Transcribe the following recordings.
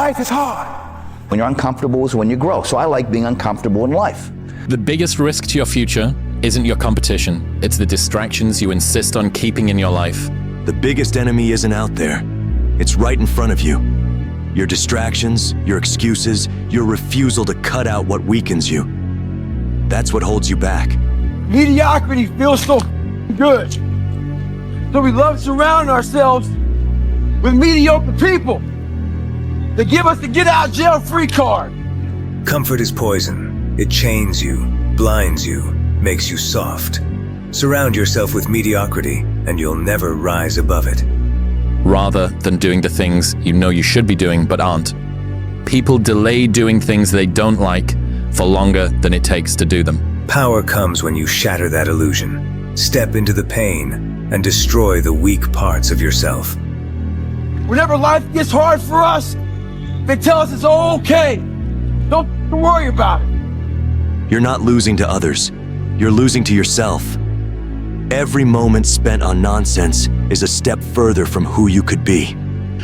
Life is hard. When you're uncomfortable is when you grow. So I like being uncomfortable in life. The biggest risk to your future isn't your competition. It's the distractions you insist on keeping in your life. The biggest enemy isn't out there. It's right in front of you. Your distractions, your excuses, your refusal to cut out what weakens you. That's what holds you back. Mediocrity feels so good. So we love surrounding ourselves with mediocre people. They give us the get out jail free card. Comfort is poison. It chains you, blinds you, makes you soft. Surround yourself with mediocrity and you'll never rise above it. Rather than doing the things you know you should be doing but aren't. People delay doing things they don't like for longer than it takes to do them. Power comes when you shatter that illusion. Step into the pain and destroy the weak parts of yourself. Whenever life gets hard for us, they tell us it's all okay. Don't worry about it. You're not losing to others. You're losing to yourself. Every moment spent on nonsense is a step further from who you could be.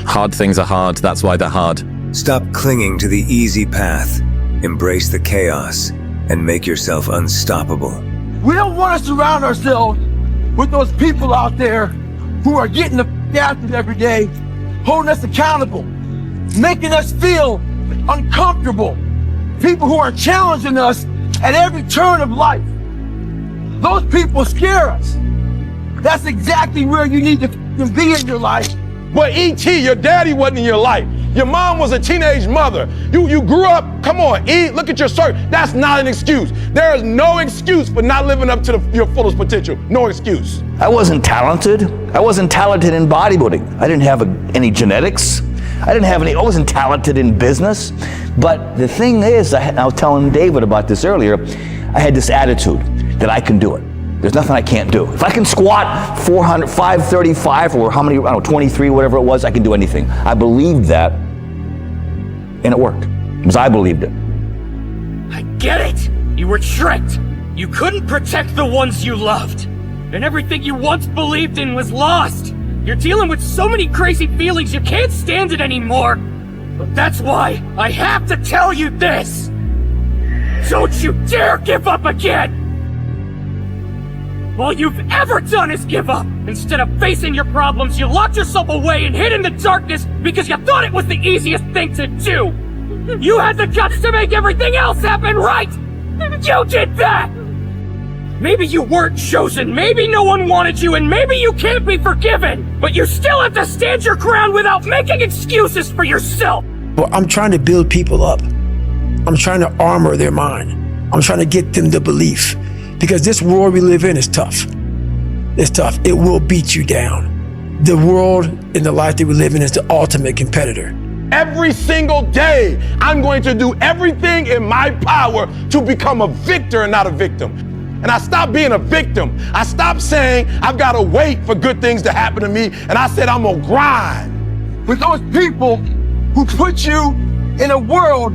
Hard things are hard, that's why they're hard. Stop clinging to the easy path. Embrace the chaos and make yourself unstoppable. We don't want to surround ourselves with those people out there who are getting the after it every day, holding us accountable, making us feel uncomfortable. People who are challenging us at every turn of life. Those people scare us. That's exactly where you need to be in your life. But E.T., your daddy wasn't in your life. Your mom was a teenage mother. You grew up, come on, E, look at your circle. That's not an excuse. There is no excuse for not living up to your fullest potential. No excuse. I wasn't talented. I wasn't talented in bodybuilding. I didn't have any genetics. I wasn't talented in business. But the thing is, I was telling David about this earlier, I had this attitude that I can do it. There's nothing I can't do. If I can squat 400, 535 or how many, I don't know, 23, whatever it was, I can do anything. I believed that, and it worked, because I believed it. I get it! You were tricked! You couldn't protect the ones you loved! And everything you once believed in was lost! You're dealing with so many crazy feelings you can't stand it anymore! But that's why I have to tell you this! Don't you dare give up again! All you've ever done is give up! Instead of facing your problems, you locked yourself away and hid in the darkness because you thought it was the easiest thing to do! You had the guts to make everything else happen, right? You did that! Maybe you weren't chosen, maybe no one wanted you, and maybe you can't be forgiven! But you still have to stand your ground without making excuses for yourself! Well, I'm trying to build people up. I'm trying to armor their mind. I'm trying to get them the belief. Because this world we live in is tough. It's tough. It will beat you down. The world and the life that we live in is the ultimate competitor. Every single day, I'm going to do everything in my power to become a victor and not a victim. And I stopped being a victim. I stopped saying I've got to wait for good things to happen to me. And I said I'm going to grind. With those people who put you in a world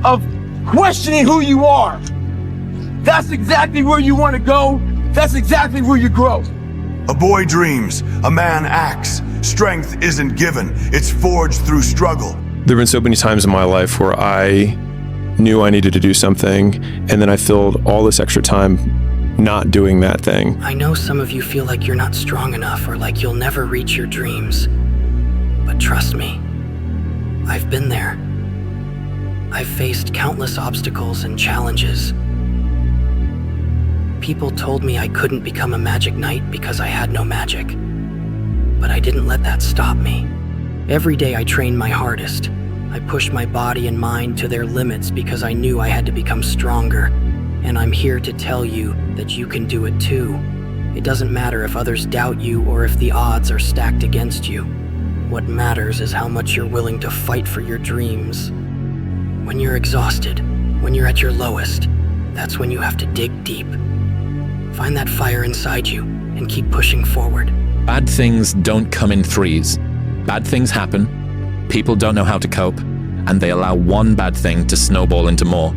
of questioning who you are. That's exactly where you want to go. That's exactly where you grow. A boy dreams, a man acts. Strength isn't given, it's forged through struggle. There have been so many times in my life where I knew I needed to do something, and then I filled all this extra time not doing that thing. I know some of you feel like you're not strong enough or like you'll never reach your dreams. But trust me, I've been there. I've faced countless obstacles and challenges. People told me I couldn't become a magic knight because I had no magic. But I didn't let that stop me. Every day I trained my hardest. I pushed my body and mind to their limits because I knew I had to become stronger. And I'm here to tell you that you can do it too. It doesn't matter if others doubt you or if the odds are stacked against you. What matters is how much you're willing to fight for your dreams. When you're exhausted, when you're at your lowest, that's when you have to dig deep. Find that fire inside you and keep pushing forward. Bad things don't come in threes. Bad things happen, people don't know how to cope, and they allow one bad thing to snowball into more.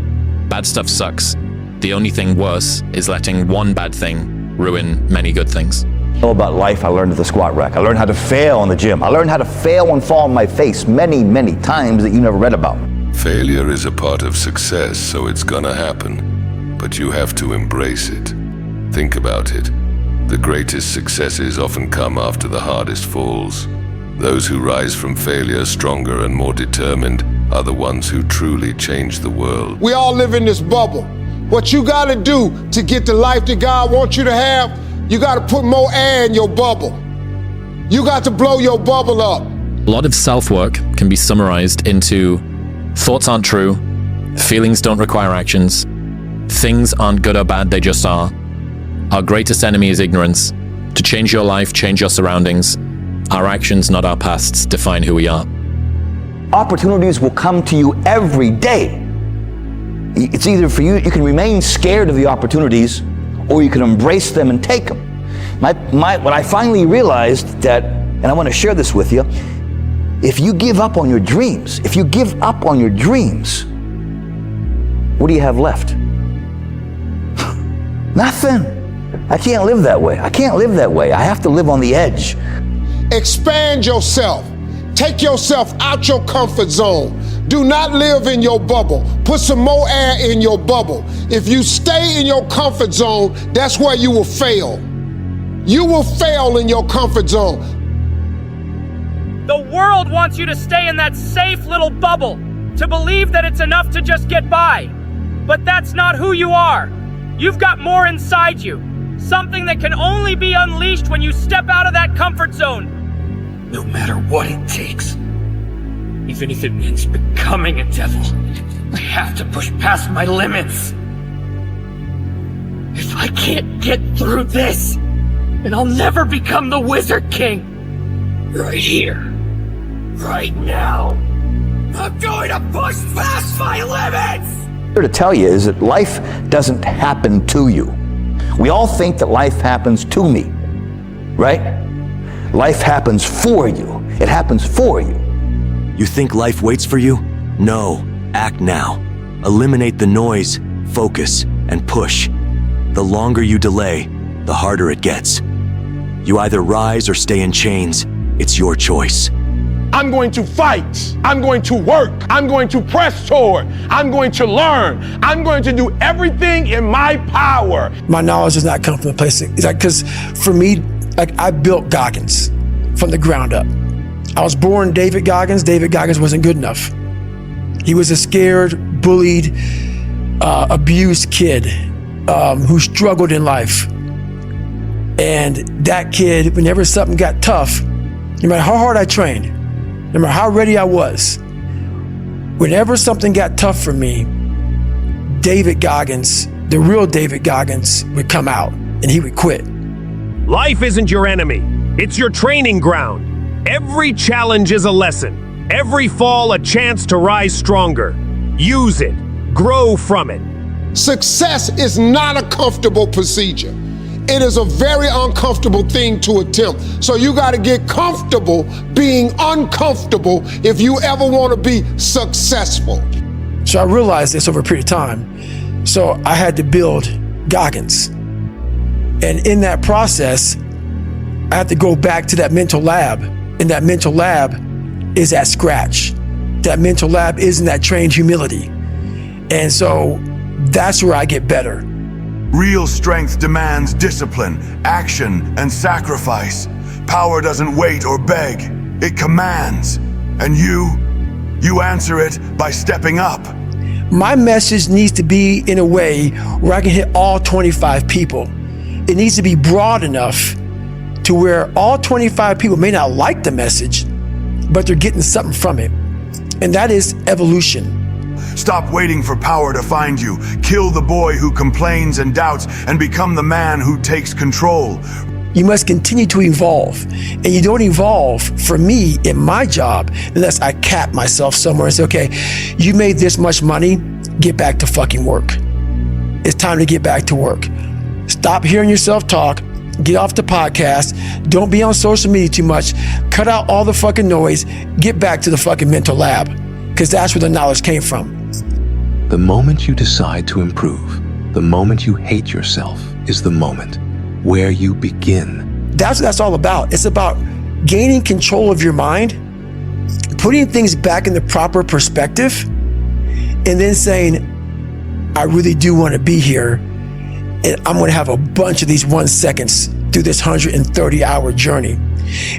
Bad stuff sucks. The only thing worse is letting one bad thing ruin many good things. About life, I learned at the squat rack. I learned how to fail in the gym. I learned how to fail and fall on my face many, many times that you never read about. Failure is a part of success, so it's gonna happen. But you have to embrace it. Think about it. The greatest successes often come after the hardest falls. Those who rise from failure stronger and more determined are the ones who truly change the world. We all live in this bubble. What you gotta do to get the life that God wants you to have, you gotta put more air in your bubble. You got to blow your bubble up. A lot of self-work can be summarized into thoughts aren't true, feelings don't require actions, things aren't good or bad, they just are. Our greatest enemy is ignorance. To change your life, change your surroundings. Our actions, not our pasts, define who we are. Opportunities will come to you every day. It's either for you, you can remain scared of the opportunities, or you can embrace them and take them. What I finally realized that, and I want to share this with you, if you give up on your dreams, what do you have left? Nothing. I can't live that way. I have to live on the edge. Expand yourself. Take yourself out your comfort zone. Do not live in your bubble. Put some more air in your bubble. If you stay in your comfort zone, that's where you will fail. You will fail in your comfort zone. The world wants you to stay in that safe little bubble, to believe that it's enough to just get by. But that's not who you are. You've got more inside you. Something that can only be unleashed when you step out of that comfort zone. No matter what it takes, even if it means becoming a devil, I have to push past my limits. If I can't get through this, then I'll never become the Wizard King. Right here, right now, I'm going to push past my limits! Here to tell you is that life doesn't happen to you. We all think that life happens to me, right? Life happens for you. It happens for you. You think life waits for you? No, act now. Eliminate the noise, focus, and push. The longer you delay, the harder it gets. You either rise or stay in chains. It's your choice. I'm going to fight. I'm going to work. I'm going to press toward. I'm going to learn. I'm going to do everything in my power. My knowledge does not come from the place. It's like, because for me, like, I built Goggins from the ground up. I was born David Goggins. David Goggins wasn't good enough. He was a scared, bullied, abused kid who struggled in life. And that kid, whenever something got tough, no matter how hard I trained, no matter how ready I was, whenever something got tough for me, David Goggins, the real David Goggins, would come out and he would quit. Life isn't your enemy. It's your training ground. Every challenge is a lesson. Every fall a chance to rise stronger. Use it. Grow from it. Success is not a comfortable procedure. It is a very uncomfortable thing to attempt. So you got to get comfortable being uncomfortable if you ever want to be successful. So I realized this over a period of time. So I had to build Goggins. And in that process, I had to go back to that mental lab. And that mental lab is at scratch. That mental lab is in that trained humility. And so that's where I get better. Real strength demands discipline, action, and sacrifice. Power doesn't wait or beg, it commands. And you answer it by stepping up. My message needs to be in a way where I can hit all 25 people. It needs to be broad enough to where all 25 people may not like the message, but they're getting something from it. And that is evolution. Stop waiting for power to find you. Kill the boy who complains and doubts and become the man who takes control. You must continue to evolve. And you don't evolve, for me, in my job, unless I cap myself somewhere and say, okay, you made this much money, get back to fucking work. It's time to get back to work. Stop hearing yourself talk. Get off the podcast. Don't be on social media too much. Cut out all the fucking noise. Get back to the fucking mental lab, because that's where the knowledge came from. The moment you decide to improve, the moment you hate yourself, is the moment where you begin That's what that's all about. It's about gaining control of your mind, putting things back in the proper perspective, and then saying, I really do want to be here, and I'm going to have a bunch of these 1 seconds through this 130-hour journey.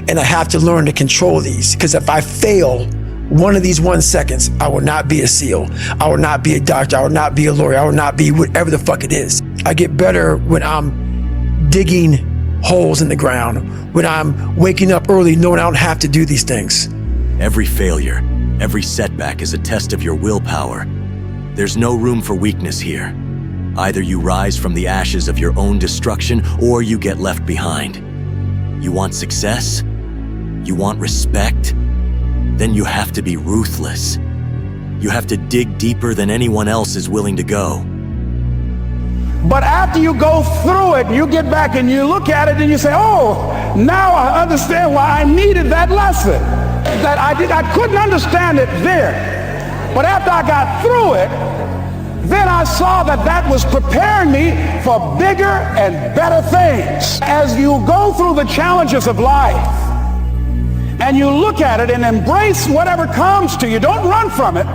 And I have to learn to control these, because if I fail one of these 1 seconds, I will not be a SEAL. I will not be a doctor. I will not be a lawyer. I will not be whatever the fuck it is. I get better when I'm digging holes in the ground, when I'm waking up early knowing I don't have to do these things. Every failure, every setback is a test of your willpower. There's no room for weakness here. Either you rise from the ashes of your own destruction, or you get left behind. You want success? You want respect? Then you have to be ruthless. You have to dig deeper than anyone else is willing to go. But after you go through it, you get back and you look at it and you say, oh, now I understand why I needed that lesson. That I couldn't understand it then. But after I got through it, then I saw that that was preparing me for bigger and better things. As you go through the challenges of life and you look at it and embrace whatever comes to you, don't run from it.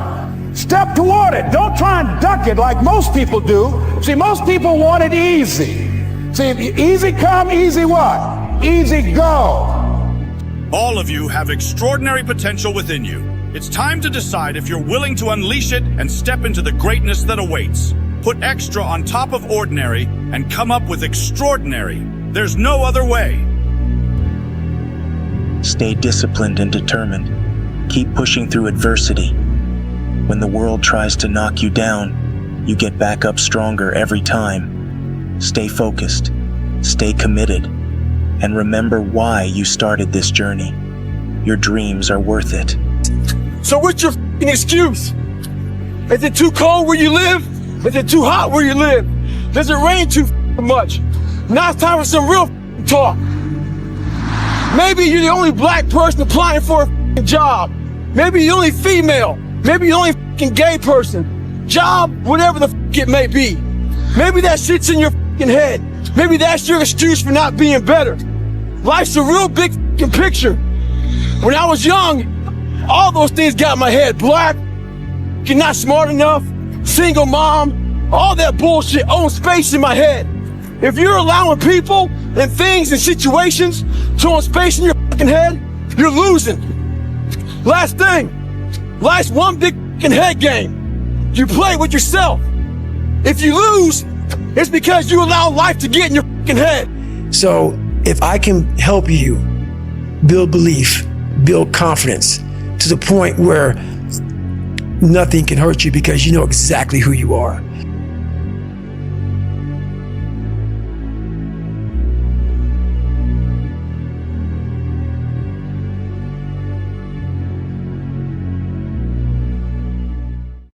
Step toward it. Don't try and duck it like most people do. See, most people want it easy. See, easy come, easy what? Easy go. All of you have extraordinary potential within you. It's time to decide if you're willing to unleash it and step into the greatness that awaits. Put extra on top of ordinary and come up with extraordinary. There's no other way. Stay disciplined and determined. Keep pushing through adversity. When the world tries to knock you down, you get back up stronger every time. Stay focused, stay committed, and remember why you started this journey. Your dreams are worth it. So what's your f***ing excuse? Is it too cold where you live? Is it too hot where you live? Does it rain too much? Now it's time for some real talk. Maybe you're the only black person applying for a job. Maybe you're the only female. Maybe you're the only gay person. Job, whatever the it may be. Maybe that shit's in your head. Maybe that's your excuse for not being better. Life's a real big picture. When I was young, all those things got in my head. Black, you're not smart enough, single mom, all that bullshit owns space in my head. If you're allowing people and things and situations to own space in your head, you're losing. Last thing. Life's one big head game. You play with yourself. If you lose, it's because you allow life to get in your head. So if I can help you build belief, build confidence to the point where nothing can hurt you because you know exactly who you are.